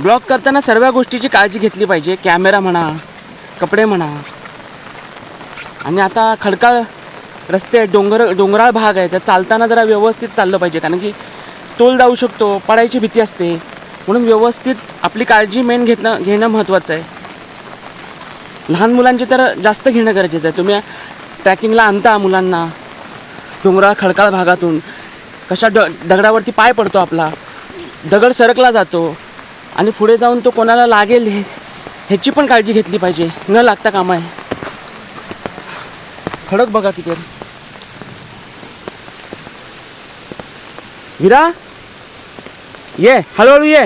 Blog करताना सर्व गोष्टीची काळजी घेतली पाहिजे. कॅमेरा म्हणा, कपडे म्हणा. आणि आता खडकाळ रस्ते आहेत, डोंगराळ भाग आहे, तर चालताना जरा व्यवस्थित चाललं पाहिजे. कारण की तोल जाऊ शकतो, पडायची भीती असते. म्हणून व्यवस्थित आपली काळजी घेणं महत्त्वाचं आहे. लहान मुलांची तर जास्त घेणं गरजेचं आहे. तुम्ही ट्रॅकिंगला आणता मुलांना डोंगराळ खडकाळ भागातून, कशा दगडावरती पाय पडतो आपला, दगड सरकला जातो आणि पुढे जाऊन तो कोणाला लागेल ह्याची पण काळजी घेतली पाहिजे. न लागता कामा आहे. खडक बघा किती. विरा ये, हळूहळू ये.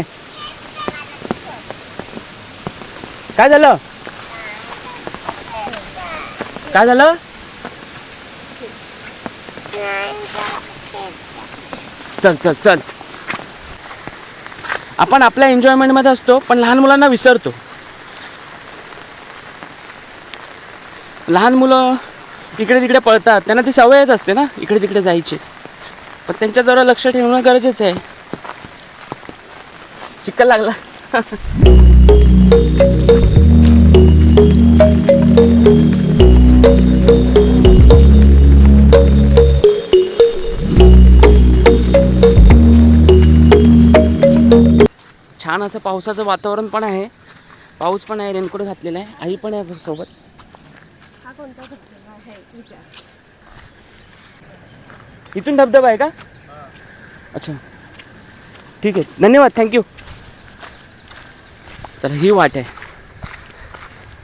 काय झालं? काय झालं? चल चल चल. आपण आपल्या एन्जॉयमेंटमध्ये असतो, पण लहान मुलांना विसरतो. लहान मुलं इकडे तिकडे पळतात, त्यांना ती सवयच असते ना इकडे तिकडे जायची. पण त्यांच्याजवळ लक्ष ठेवणं गरजेचं आहे. चिखल लागला. छान असं पावसाचं वातावरण पण आहे. पाऊस पण आहे, रेनकोट घातलेला आहे. आई पण आहे सोबत. हा कोणता धबधबा आहे विचार. इथून धबधबा आहे का? अच्छा ठीक आहे, धन्यवाद, थँक्यू. चला ही वाट आहे.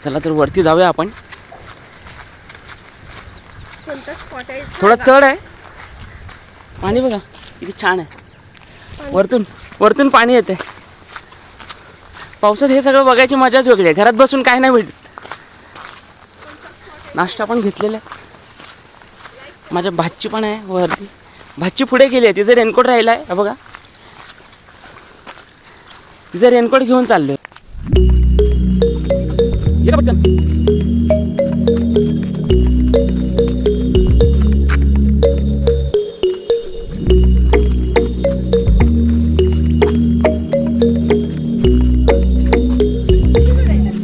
चला तर वरती जाऊया आपण. कोणता स्पॉट आहे? थोडा चढ आहे. पाणी बघा किती छान आहे. वरतून पाणी येते. पावसात हे सगळं बघायची मजाच वेगळी आहे. घरात बसून काय नाही भेटत. नाश्ता पण घेतलेला आहे. माझ्या भाची पण आहे वरती. भाची पुढे गेली आहे, तिचं रेनकोट राहिला आहे बघा. तिचं रेनकोट घेऊन चाललोय. ये पटकन.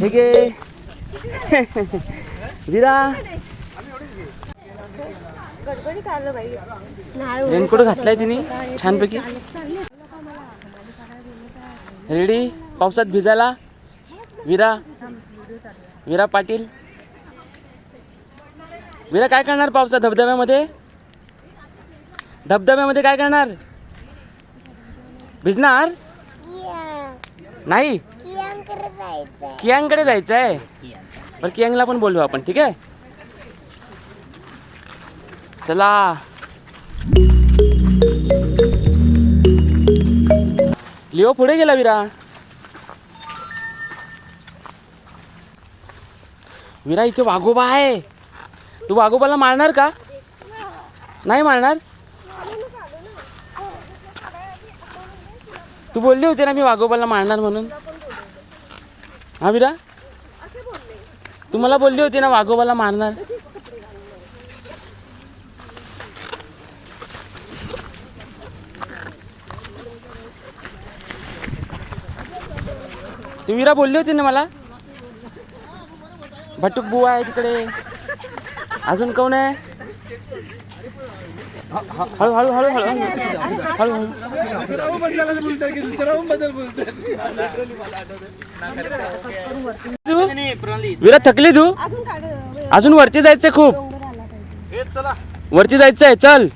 हे गे विरा. गडबडीत आलं बाई. नाही रेनकोट घातलाय तिने छानपैकी. रेडी पावसात भिजायला. विरा पाटील. विरा काय करणार पावसात? धबधब्यामध्ये काय करणार? भिजणार नाही. कियांगकडे जायचं आहे. बरं कियांगला पण बोलू आपण, ठीक आहे. चला. लिओ पुढे गेला. विरा इथे वाघोबा आहे. तू वाघोबाला मारणार का? नाही मारणार. तू बोलली होती ना मी वाघोबाला मारणार म्हणून. हा विरा, तू मला बोलली होती ना वाघोबाला मारणार. तू विरा बोलली होती ना मला. भटूक बुवा आहे तिकडे. अजून कोण आहे? हळू हळू हळू हळू हळू हळू. विरा थकली तू? अजून वरती जायचंय खूप. वरती जायचंय. चल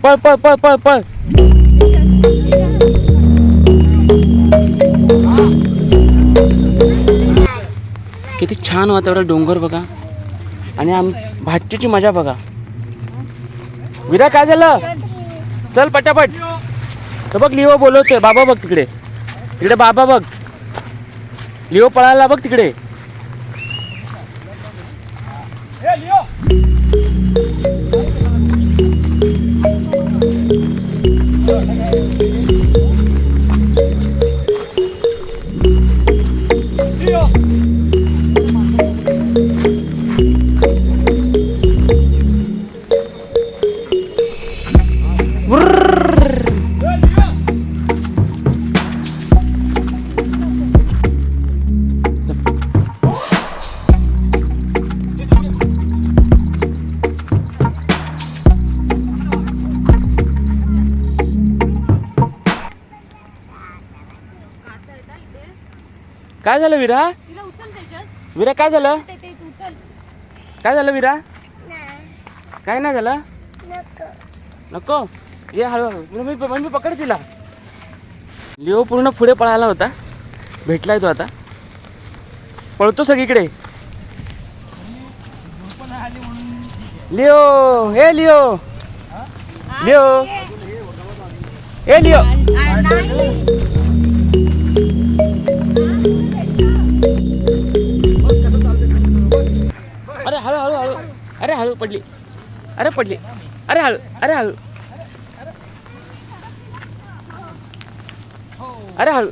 पळ पळ पळ पळ पळ. किती छान वातावरण. डोंगर बघा आणि भाचीची मजा बघा. विरा काय झालं? चल पटापट. तर बघ लिओ बोलवतोय. बाबा बघ तिकडे. तिकडे बाबा बघ. लिओ पळायला बघ तिकडे. काय झालं विरा? तिला उचल तेजस. विरा काय झालं? ते तू उचल. काय झालं विरा? काय नाही झालं? नको ये हळूहळू. मी पकड तिला. लिओ पूर्ण पुढे पळाला होता. भेटलाय तो आता. पळतो सगळीकडे. लिओ हे लिओ लिओ ए लिओ. अरे हळू हळू हळू. अरे हळू पडली. अरे पडली. अरे हळू. अरे हळू. अरे हळू.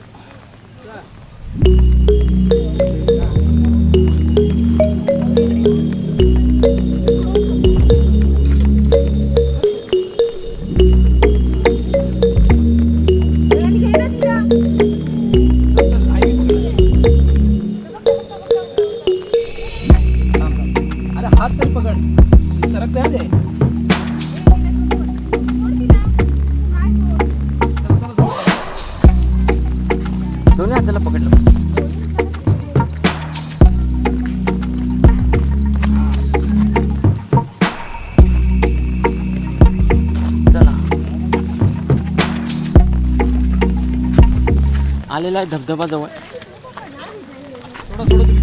अरे हात तरी पकड सरक दे. दोन्ही हाताला पकडलं. चला आलेला आहे धबधबा जवळ. सोडा तुम्ही.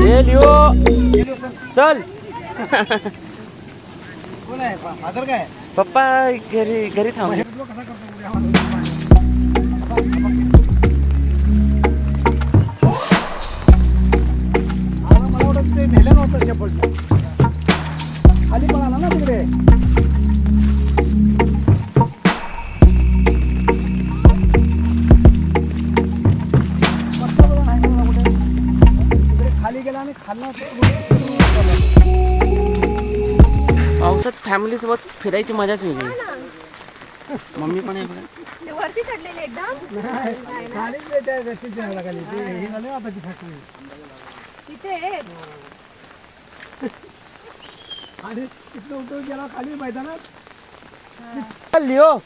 ए लिओ चल. कोण आहे फादर काय? पप्पा घरी थांब. कसा करतो मला वाटत ते नेलं नव्हतं शेपट. खाली पण आला ना तिकडे. खाली गेला आणि खाल्ला. पावसात फॅमिली सोबत फिरायची मजाच वेगळी. मम्मी पण आहे बघा. वरती चढलेली एकदम. खालीच त्या रस्त्याच्या ह्याला खाली ते हे झालं आता ती फॅक्टरी. तिथे आणि तिथनं उठून गेला खाली मैदानात. लिओ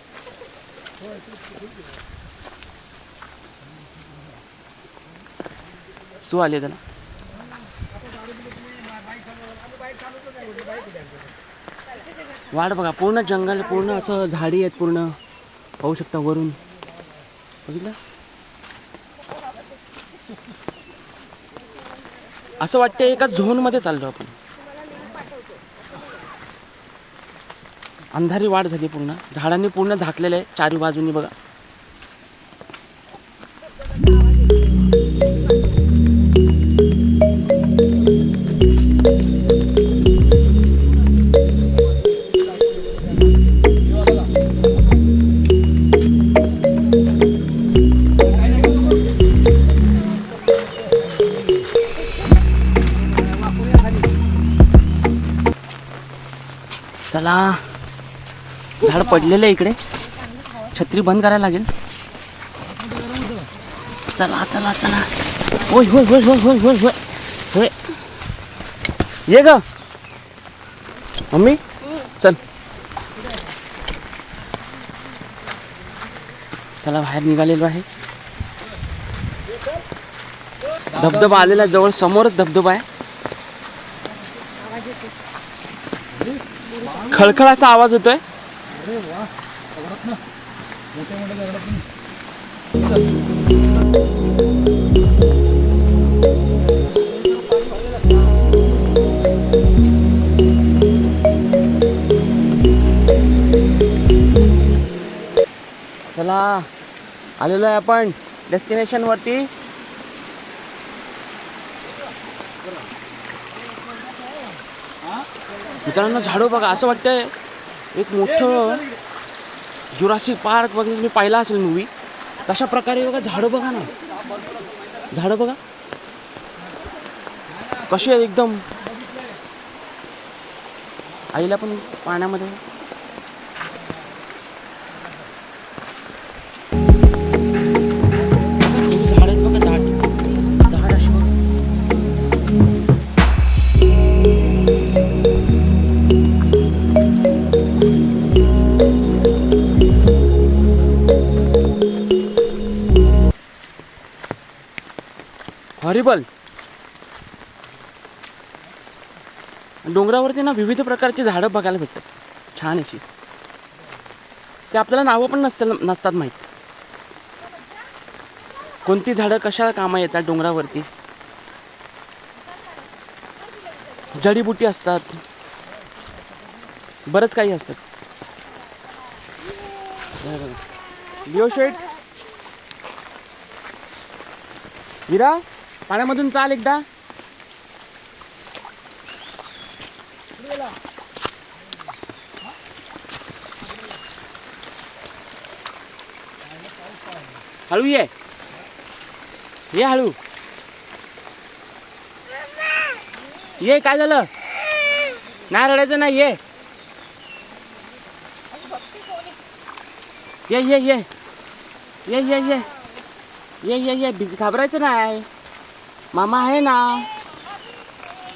सू आले त्याला. वाट बघा पूर्ण जंगल पूर्ण असं झाडी आहेत पूर्ण. पाहू शकता वरून. बघितलं असं वाटतं एका झोन मध्ये चाललो आपण. अंधारी वाट झाली पूर्ण. झाडांनी पूर्ण झाकलेलं आहे चारी बाजूनी बघा. चला झाड पडलेलं आहे इकडे. छत्री बंद करायला लागेल. चला चला चला. होय होय होय होय होय होय होय होय. ये ग मम्मी चल. चला बाहेर निघालेलो आहे. धबधबा आलेला जवळ. समोरच धबधबा आहे. खळखळ असा आवाज होतोय. चला आलेलो आहे आपण डेस्टिनेशन वरती. मित्रांनो झाडं बघा. असं वाटतंय एक मोठं जुरासिक पार्क वगैरे मी पाहिला असेल मूवी. तशा प्रकारे बघा झाडं बघा ना. झाडं बघा कशी आहे एकदम. आईला पण पाण्यामध्ये. झाड आहेत बघा. दाट दाट अशी. हॉरिबल. डोंगरावरती ना विविध प्रकारची झाडं बघायला भेटतात, छान अशी. ते आपल्याला नावं पण नसतात माहीत, कोणती झाडं कशा कामा येतात. डोंगरावरती जडीबुटी असतात, बरंच काही असतात. लिओ शेट, विरा पाण्यामधून चाल एकदा. हळू ये हळू ये. काय झालं? नाही रडायचं नाही. ये ये ये ये ये ये ये ये ये ये घाबरायचं नाही. मामा आहे ना,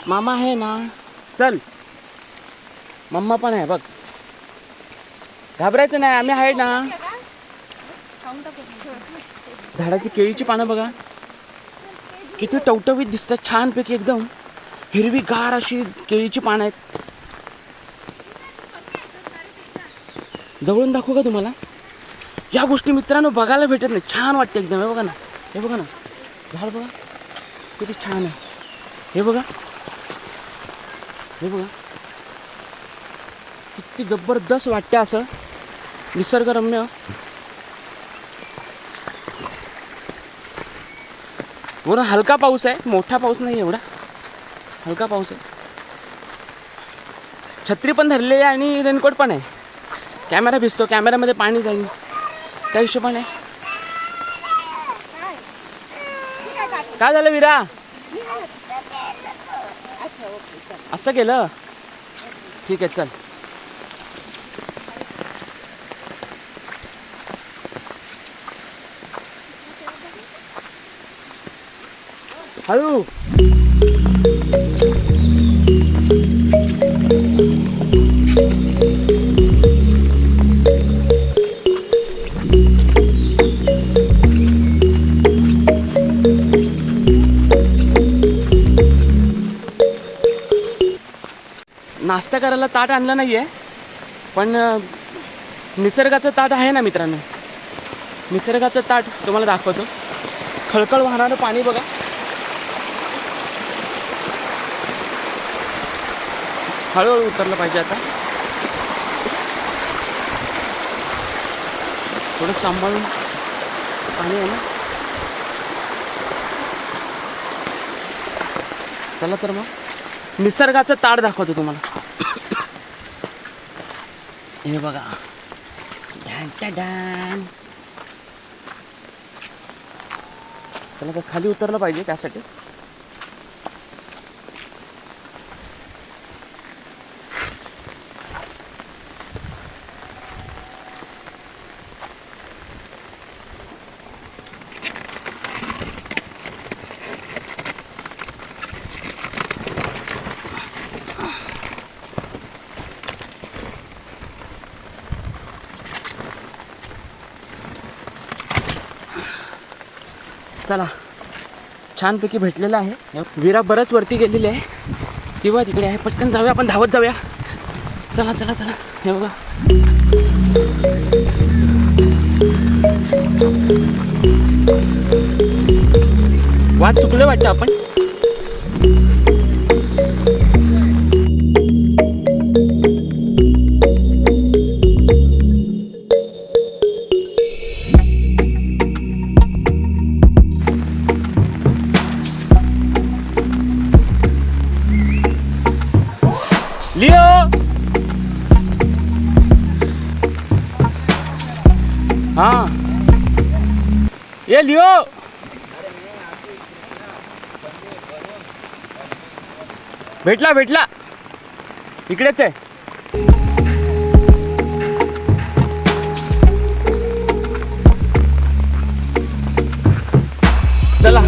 मामा आहे ना. चल, मम्मा पण आहे बघ. घाबरायचं नाही, आम्ही आहे ना. झाडाची केळीची पानं बघा किती टवटवीत दिसतात, छानपैकी एकदम हिरवीगार अशी केळीची पानं आहेत. जवळून दाखवू का तुम्हाला? या गोष्टी मित्रांनो बघायला भेटत नाही, छान वाटते एकदम. हे बघा ना, हे बघा ना, झाड बघा किती छान आहे. हे बघा, हे बघा किती जबरदस्त वाटते असं निसर्गरम्य. वरून हलका पाऊस आहे, मोठा पाऊस नाही, एवढा हलका पाऊस आहे. छत्री पण धरलेली आहे आणि रेनकोट पण आहे. कॅमेरा भिजतो, कॅमेऱ्यामध्ये पाणी जाईल त्या हिशोबाने. काय झालं विरा? असं केलं? ठीक आहे, चल. हळू. नाश्ता करायला ताट आणलं नाही आहे, पण निसर्गाचं ताट आहे ना मित्रांनो. निसर्गाचं ताट तुम्हाला दाखवतो. खळखळ वाहणारं पाणी बघा. हळूहळू उतरलं पाहिजे आता, थोडं सांभाळून पाणी आहे ना. चला तर मग निसर्गाचं ताट दाखवतो तुम्हाला. हे बघा, डॅन. चला तर खाली उतरलं पाहिजे त्यासाठी. चला, छानपैकी भेटलेलं आहे. विरा बरंच वरती गेलेली आहे, किंवा तिकडे आहे. पटकन जाऊया, आपण धावत जाऊया. चला चला चला. हे बघा, वाट चुकलं वाटतं आपण. लिओ, हाँ ये लिओ. भेटला इकडेच आहे. चला,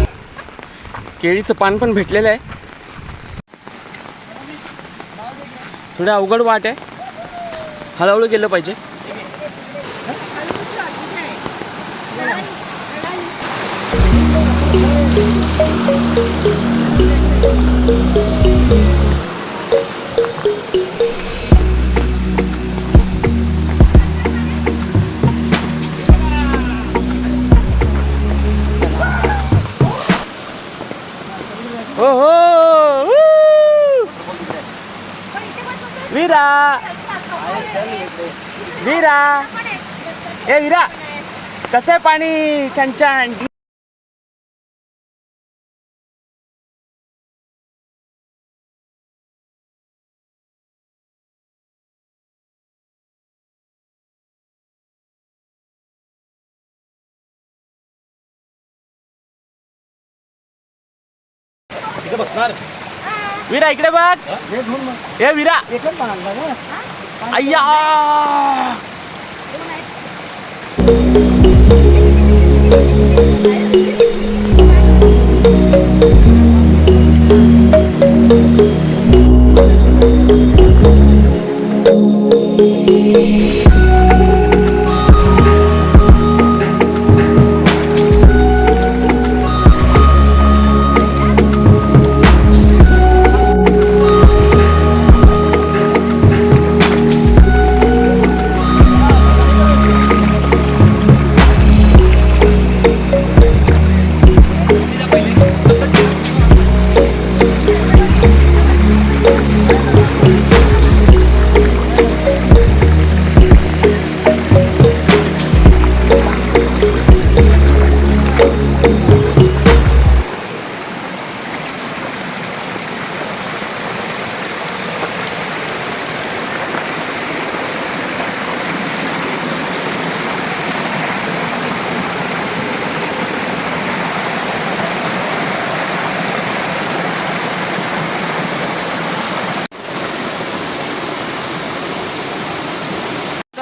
केळीचं पान पण भेटलेलं आहे. थोडं अवघड वाट आहे, हळूहळू गेलं पाहिजे. हो हो वीरा वीरा ए वीरा कसं आहे पाणी छान छान. बसणार वीरा इकडे बघ. हे घेऊन मग ए वीरा एकच बांधला का अय्या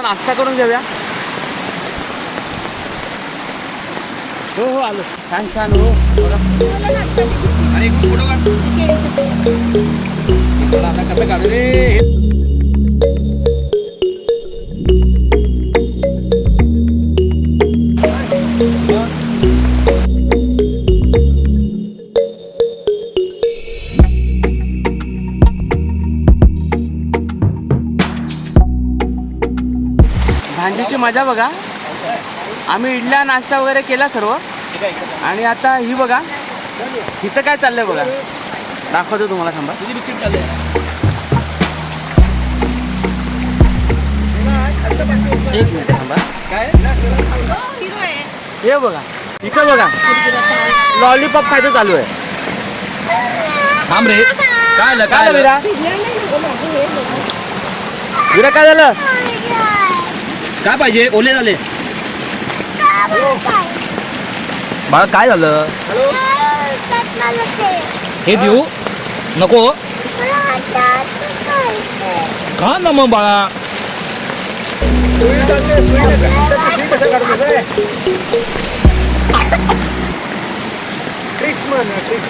नाश्ता करून घेऊया. हो हो आलो छान छान हो बघा. आणि फोटो काढ. आता कसं काढू रे. भांजीची मजा बघा. आम्ही इडल्या नाश्ता वगैरे केला सर्व आणि आता ही बघा हिचं काय चाललंय बघा. दाखवतो तुम्हाला थांबा. तुझी बिस्किट चालले. एक मिनिट थांबा. काय हिरो आहे. हे बघा इथं बघा लॉलीपॉप खायचं चालू आहे. थांब रे. काय आलं काय झालं विरा. विरा काय झालं. काय पाहिजे. ओले झाले. बाळा काय झालं. हे देऊ नको का ना मग बाळा. सुई चालते सुई कसं काढून आहे ट्रिक्स म्हण ट्रिक्स.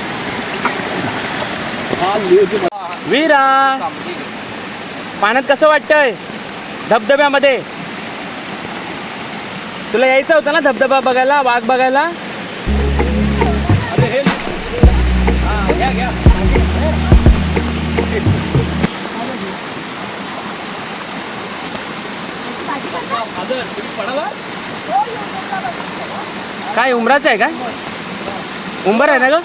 वीरा पाण्यात कसं वाटतंय धबधब्यामध्ये. तुला यायचं होतं ना धबधबा बघायला वाघ बघायला. अरे हे घ्या घ्या. पडाला काय उंबराचं आहे का. उंबर आहे ना ग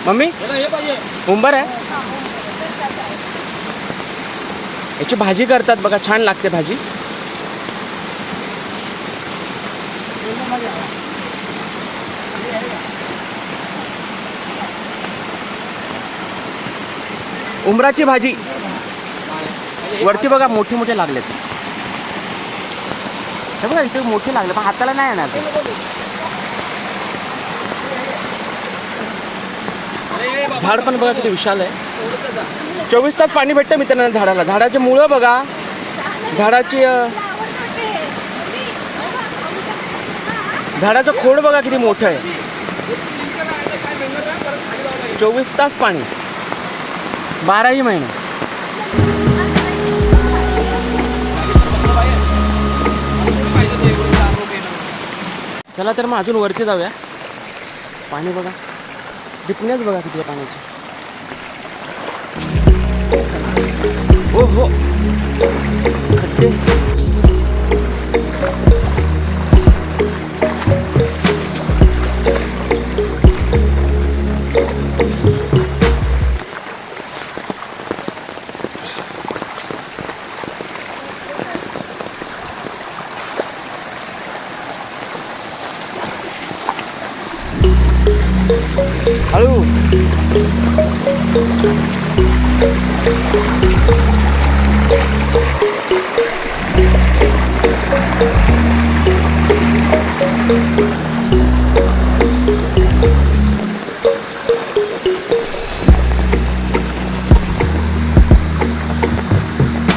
मम्मी. हे पाहिजे. उंबर आहे. याची भाजी करतात बघा छान लागते भाजी. उंबराची भाजी वरती बघा मोठे मोठे लागलेत. हे बघा इथे मोठे लागले पण हाताला नाही येणार ते. झाड पण बघा किती विशाल आहे. 24 तास पाणी भेटतं मित्रांनो झाडाला. झाडाचे मुळं बघा. झाडाची झाडाचं खोड बघा किती मोठं आहे. 24 तास पाणी 12ही महिने. चला तर मग अजून वरती जाऊया. पाणी बघा डिपण्याच बघा किती आहे पाण्याची. हो हो खड्डे. हळू.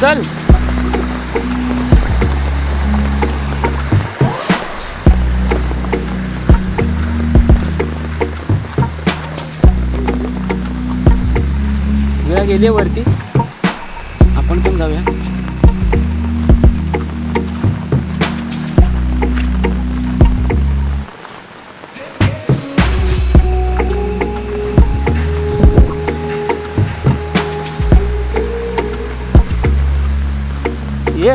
चल. वेळा गेली वरती, आपण पण जाऊया. ये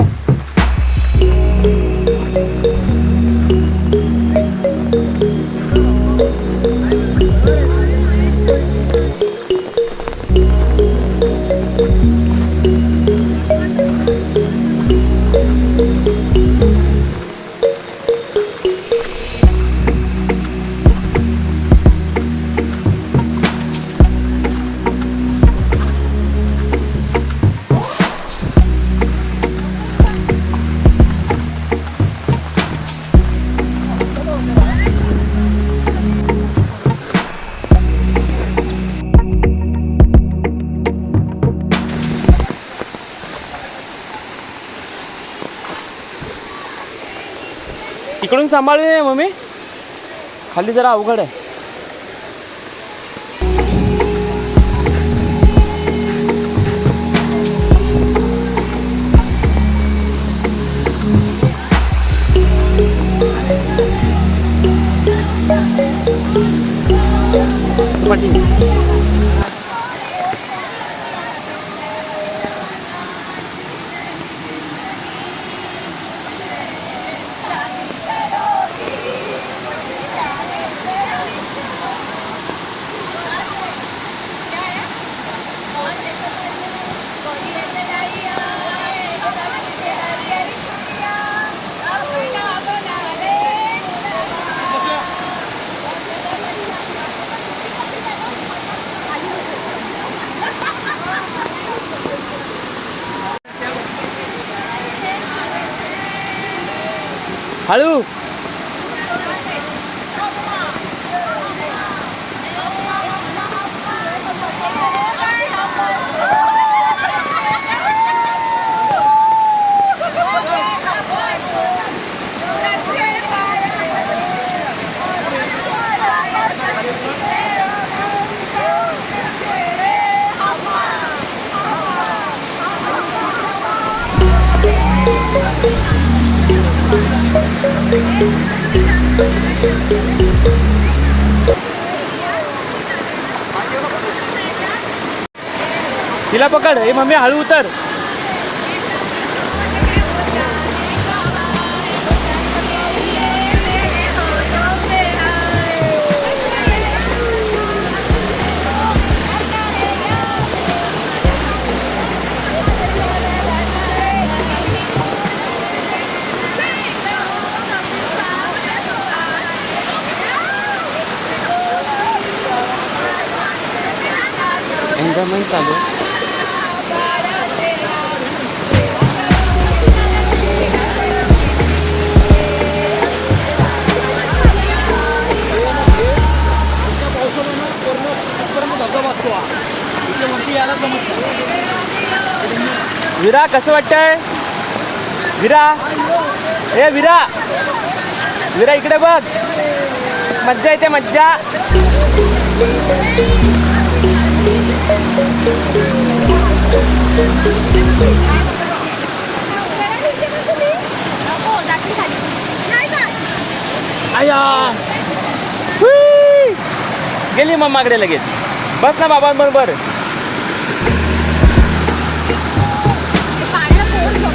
इकडून सांभाळूया मम्मी, खाली जरा अवघड आहे. पाठी. हळू. तिला पकड. हे मम्मी हळू उतर. एन्जॉयमेंट चालू. विरा कसं वाटतंय? विरा, ए विरा, विरा इकडे बघ. मज्जा येते मज्जा. आया. गेली मम्माकडे लगेच. बस ना बाबांबरोबर. पाण्याला पोहोच बघ.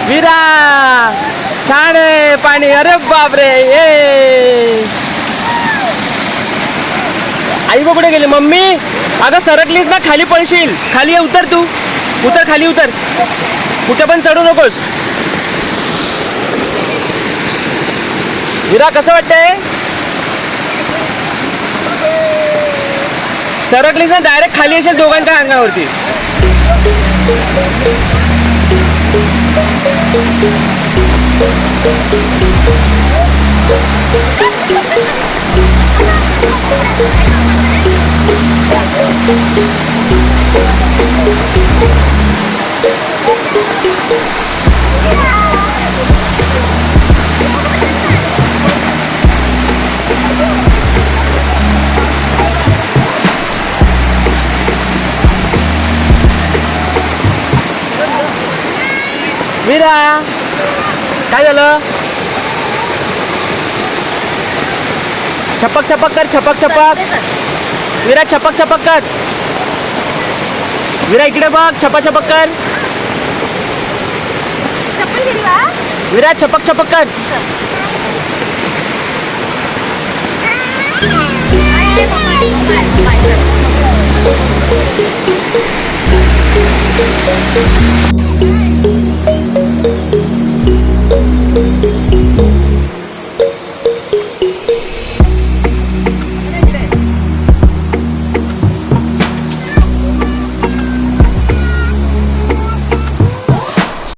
विरा छान आहे पाणी. अरे बापरे. ये आई बा कुठे गेली? मम्मी अगं सरकलीस ना खाली पडशील. खाली ये, उतर तू. उतर खाली उतर. कुठे पण चढू नकोस. विरा कसं वाटतंय? सरकलीस ना डायरेक्ट खाली येशील दोघांच्या अंगावरती. विरा काय झालं? छपक छपक कर. छपक छपक. विरा छपक छपक कर. विरा इकडे बघ. छपक छपक कर. चप्पल गेली बा. विरा छपक छपक कर. बाय.